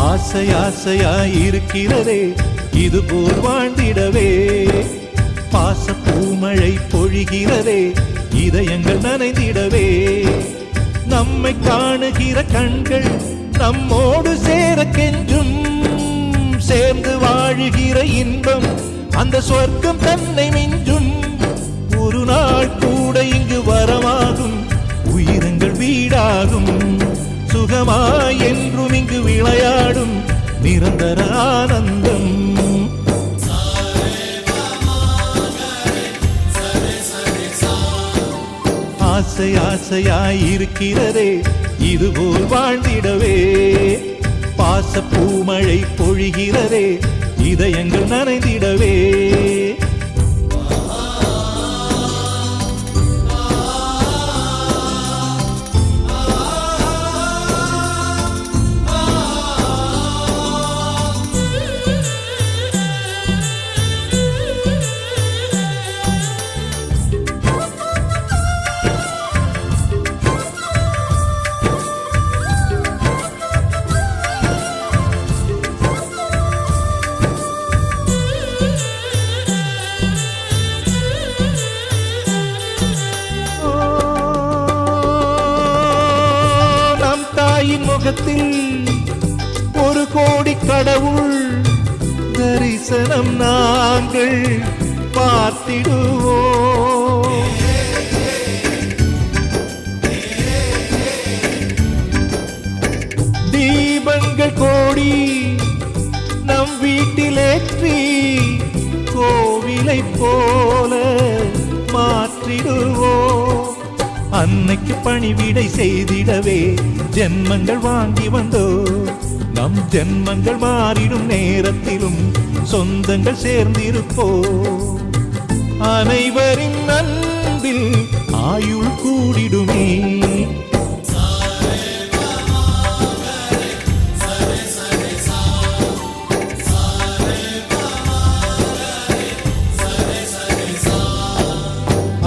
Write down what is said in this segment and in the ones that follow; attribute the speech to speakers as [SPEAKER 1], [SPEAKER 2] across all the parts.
[SPEAKER 1] ஆசை ஆசையாயிருக்கிறதே இதுபோல் வாழ்ந்திடவே, பாச பூமழை பொழிகிறதே இதயங்கள் நனைந்திடவே, நம்மை காணுகிற கண்கள் நம்மோடு சேர கெஞ்சும், சேர்ந்து வாழுகிற இன்பம் அந்த சொர்க்கம் தன்னை மிஞ்சும், ஒரு நாள் கூட இங்கு வரமாகும் உயிரங்கள் வீடாகும், சுகமாய் என்றும் இங்கு விளையாடும் நிரந்தர ஆனந்தம். ஆசை ஆசையாயிருக்கிறதே இதுபோல் வாழ்ந்திடவே, பாச பூமழை பொழிகிறதே இதயங்கள் நனைந்திடவே. முகத்தில் ஒரு கோடி கடவுள் தரிசனம் நாங்கள் பார்த்திடுவோம், தீபங்கள் கோடி நம் வீட்டிலேற்றி கோவிலை போல மாற்றிடுவோம், அன்னைக்கு பணிவிடை செய்திடவே ஜென்மங்கள் வாங்கி வந்தோ, நம் ஜென்மங்கள் மாறிடும் நேரத்திலும் சொந்தங்கள் சேர்ந்திருப்போ, அனைவரின் அன்பில் ஆயுள் கூடிடுமே.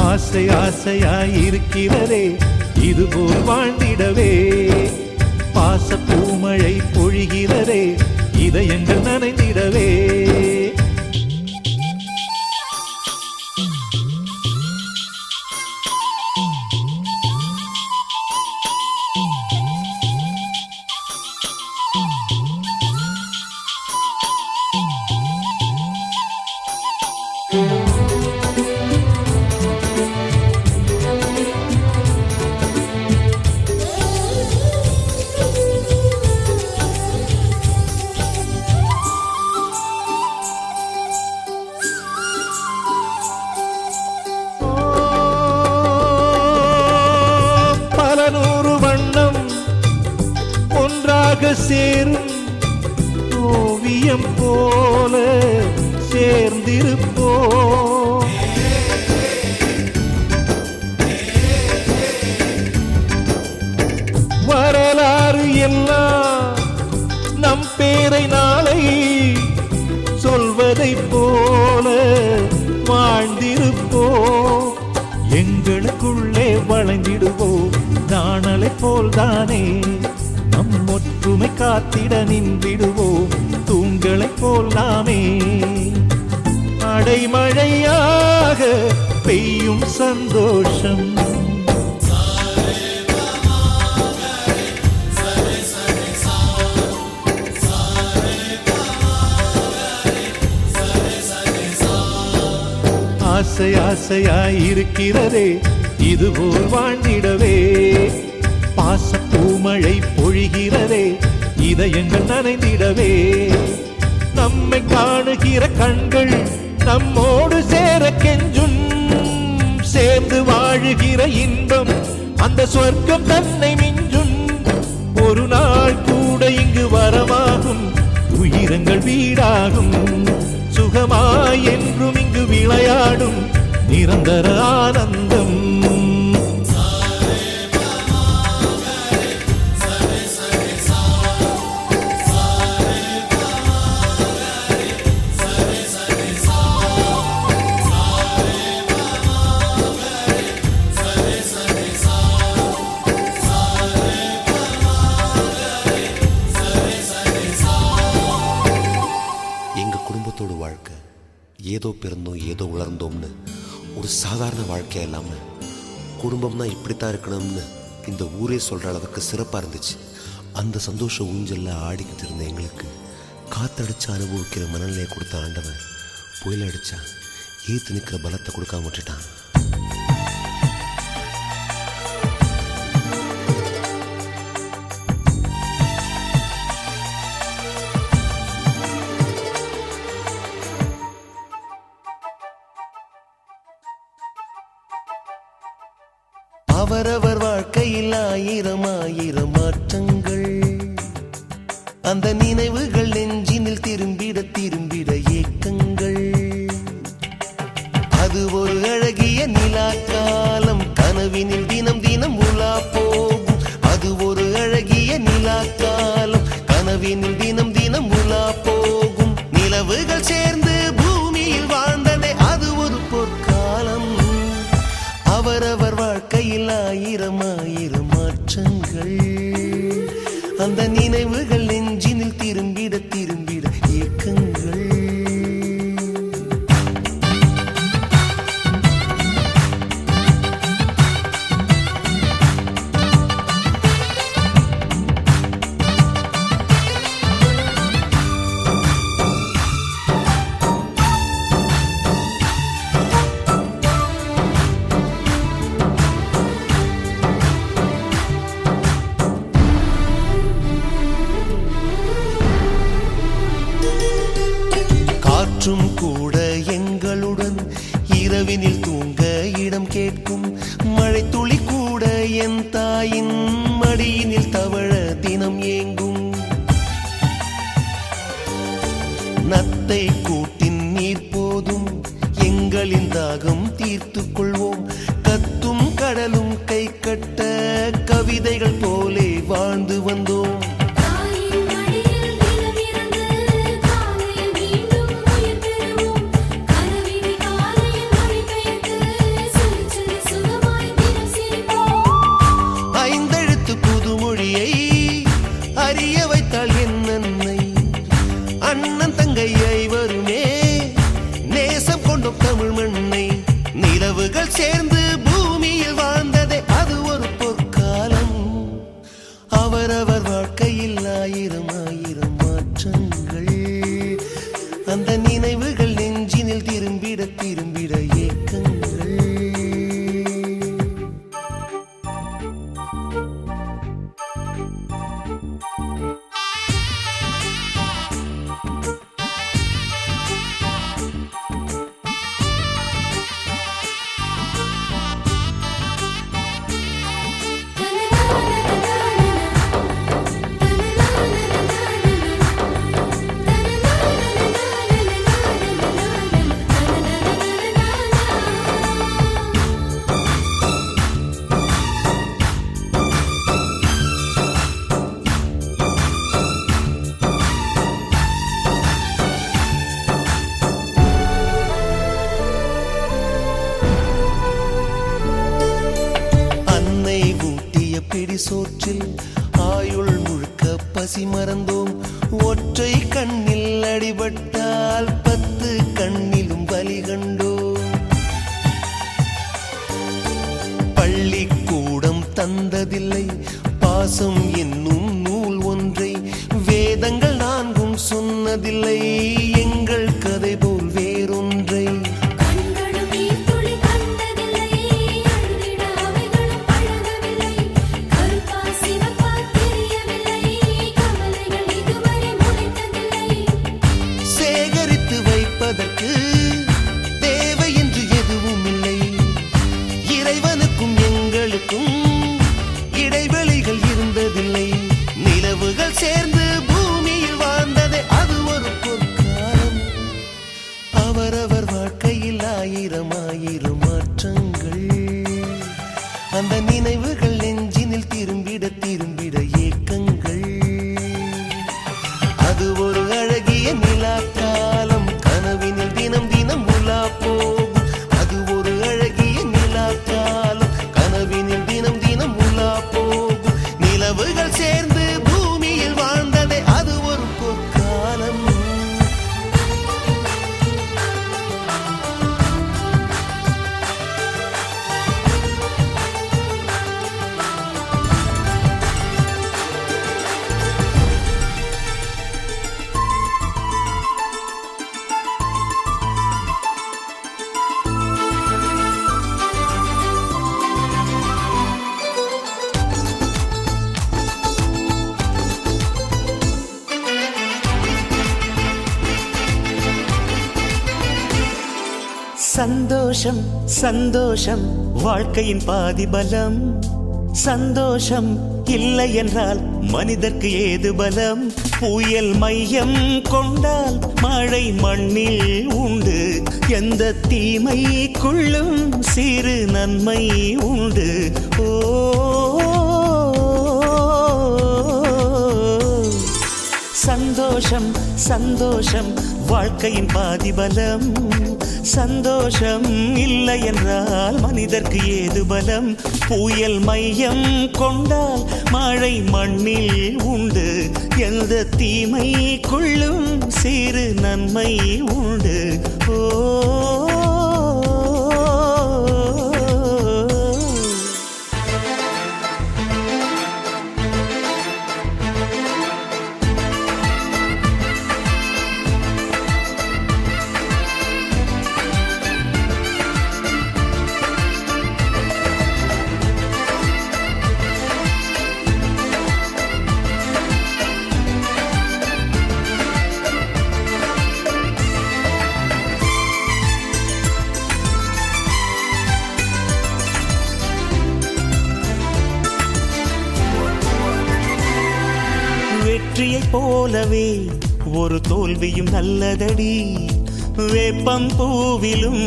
[SPEAKER 1] ஆசை ஆசையாயிருக்கிறதே இதுபோல் வாழ்ந்திடவே, பாச பூமழை பொழிகிறதே இதயங்கள் நனைந்திடவே. சேரும் ஓவியம் போல சேர்ந்திருப்போ, வரலாறு எல்லாம் நம் பேரை நாளை சொல்வதை போல வாழ்ந்திருப்போ, எங்களுக்குள்ளே வளைந்திடுவோம் நாணலை போல்தானே, நம் ஒற்றுமை காத்திட நின்றிடுவோம் தூண்களை போல் நாமே, அடைமழையாக பெய்யும் சந்தோஷம். ஆசை ஆசையாயிருக்கிறதே இதுபோல் வாழ்ந்திடவே, பாச பூமழை பொழிகிறதே இதயங்கள் நனைந்திடவே, நம்மை காணுகிற கண்கள் நம்மோடு சேர கெஞ்சும், சேர்ந்து வாழுகிற இன்பம் அந்த சொர்க்கம் தன்னை மிஞ்சும். ஒரு நாள் கூட இங்கு வரமாகும், உயிரங்கள் வீடாகும். சுகமாய் என்றும் இங்கு விளையாடும் நிரந்தர ஆனந்தம்.
[SPEAKER 2] வாழ்க்கை ஏதோ பிறந்தோம் ஏதோ உலர்ந்தோம்னு ஒரு சாதாரண வாழ்க்கையா இல்லாமல் குடும்பம்னா இப்படித்தான் இருக்கணும்னு இந்த ஊரே சொல்கிற அளவுக்கு சிறப்பாக இருந்துச்சு. அந்த சந்தோஷ ஊஞ்சல்ல ஆடிக்கிட்டு இருந்த எங்களுக்கு காத்தடிச்சு அனுபவிக்கிற மனநிலையை கொடுத்த ஆண்டவன் புயல் அடிச்சா ஏத்து நிற்கிற பலத்தை கொடுக்காம விட்டுட்டான். அவரவர் வாழ்க்கையில் ஆயிரம் ஆயிரம் மாற்றங்கள், அந்த நினைவுகள் நெஞ்சினில் திரும்பிட திரும்பிட ஏக்கங்கள். அது ஒரு அழகிய நிலா காலம், கனவினில் தினம் தினம் உலா போகும். அது ஒரு அழகிய நிலா காலம், கனவினில் தினம் தினம் உலா போகும். நிலவுகள் சேர்ந்து பூமியில் வாழ்ந்ததே அது ஒரு பொற்காலம். அவரவர் வாழ்க்கையில் ஆயிரம் ஆயிரம் மாற்றங்கள், அந்த நினைவுகள் நெஞ்சினில் திரும்பிட திரும்பிட ஏக்கங்கள். கூட எங்களுடன் இரவினில் தூங்க இடம் கேட்கும். மழை துளி கூட என் தாயின் மடியினில் தவழ தினம் ஏங்கும். நத்தை கூட்டின் நீர் போதும், எங்களின் தாகம் தீர்த்து கொள்வோம். கத்தும் கடலும் கை கட்ட கவிதைகள் போலே வாழ்ந்து வந்தோம். அறிய வைத்தாள் என் அன்னை, அண்ணன் தங்கையை வருமே நேசம் கொண்டோம் தமிழ் மண்ணை. நிலவுகள் சேர்ந்து பூமியில் வாழ்ந்ததே அது ஒரு பொற்காலம். அவரவர் வாழ்க்கையில் ஆயிரம் ஆயிரம் மாற்றங்கள், அந்த நினைவுகள் நெஞ்சினில் திரும்பிட திரும்பிட ஏக்கங்கள். சோற்றில் ஆயுள் முழுக்க பசி மறந்தோம். ஒற்றை கண்ணில் அடிபட்டால் 10 கண்ணிலும் பலி கண்டோம். பள்ளிக்கூடம் தந்ததில்லை பாசம் என்னும் நூல் ஒன்றை, வேதங்கள் 4 சொன்னதில்லை எங்கள் கதை போல் வேறொன்றை. அந்த நினைவுகள் நெஞ்சினில் திரும்பிட திரும்பிட ஏக்கங்கள். அது ஒரு அழகிய நிலா காலம், கனவினில் தினம் தினம் உலா போகும். அது ஒரு அழகிய நிலா காலம், கனவினில் தினம் தினம் உலா போகும். நிலவுகள் சேர்ந்து பூமியில் வாழ்ந்ததே அது ஒரு பொற்காலம்.
[SPEAKER 3] சந்தோஷம் சந்தோஷம் வாழ்க்கையின் பாதி பலம். சந்தோஷம் இல்லை என்றால் மனிதர்க்கு ஏது பலம். புயல் மையம் கொண்டால் மழை மண்ணில் உண்டு. எந்த தீமைக்குள்ளும் சிறு நன்மை உண்டு. ஓ சந்தோஷம் சந்தோஷம் வாழ்க்கையின் பாதி பலம். சந்தோஷம் இல்லை என்றால் மனிதர்க்கு ஏது பலம். புயல் மையம் கொண்டால் மழை மண்ணில் உண்டு. எந்த தீமைக்குள்ளும் சிறு நன்மை உண்டு. ஓ வெற்றியைப் போலவே ஒரு தோல்வியும் நல்லதடி. வேப்பம் பூவிலும்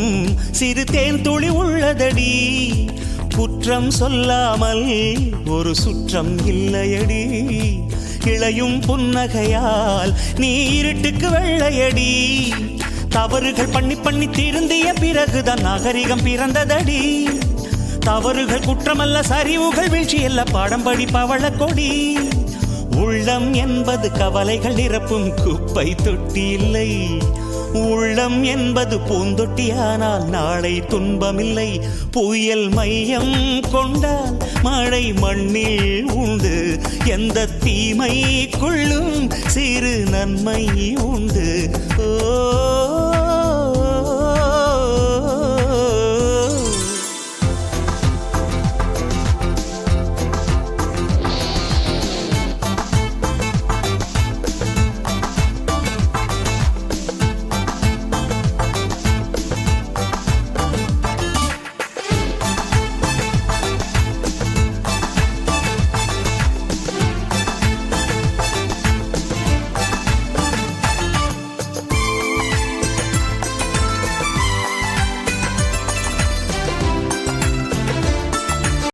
[SPEAKER 3] சிறு தேன் துளி உள்ளதடி. குற்றம் சொல்லாமல் ஒரு சுற்றம் இல்லையடி. இளையும் புன்னகையால் நீ இருட்டுக்கு வெள்ளையடி. தவறுகள் பண்ணி பண்ணி திருந்திய பிறகுதான் நாகரிகம் பிறந்ததடி. தவறுகள் குற்றமல்ல, சரிவுகள் வீழ்ச்சியல்ல, பாடம் படி பவள கொடி. உள்ளம் என்பது கவலைகள் நிரப்பும் குப்பை தொட்டி இல்லை. உள்ளம் என்பது பூந்தொட்டியானால் நாளை துன்பமில்லை. புயல் மையம் கொண்டால் மழை மண்ணில் உண்டு. எந்த தீமைக்குள்ளும் சிறு நன்மை உண்டு. ஓ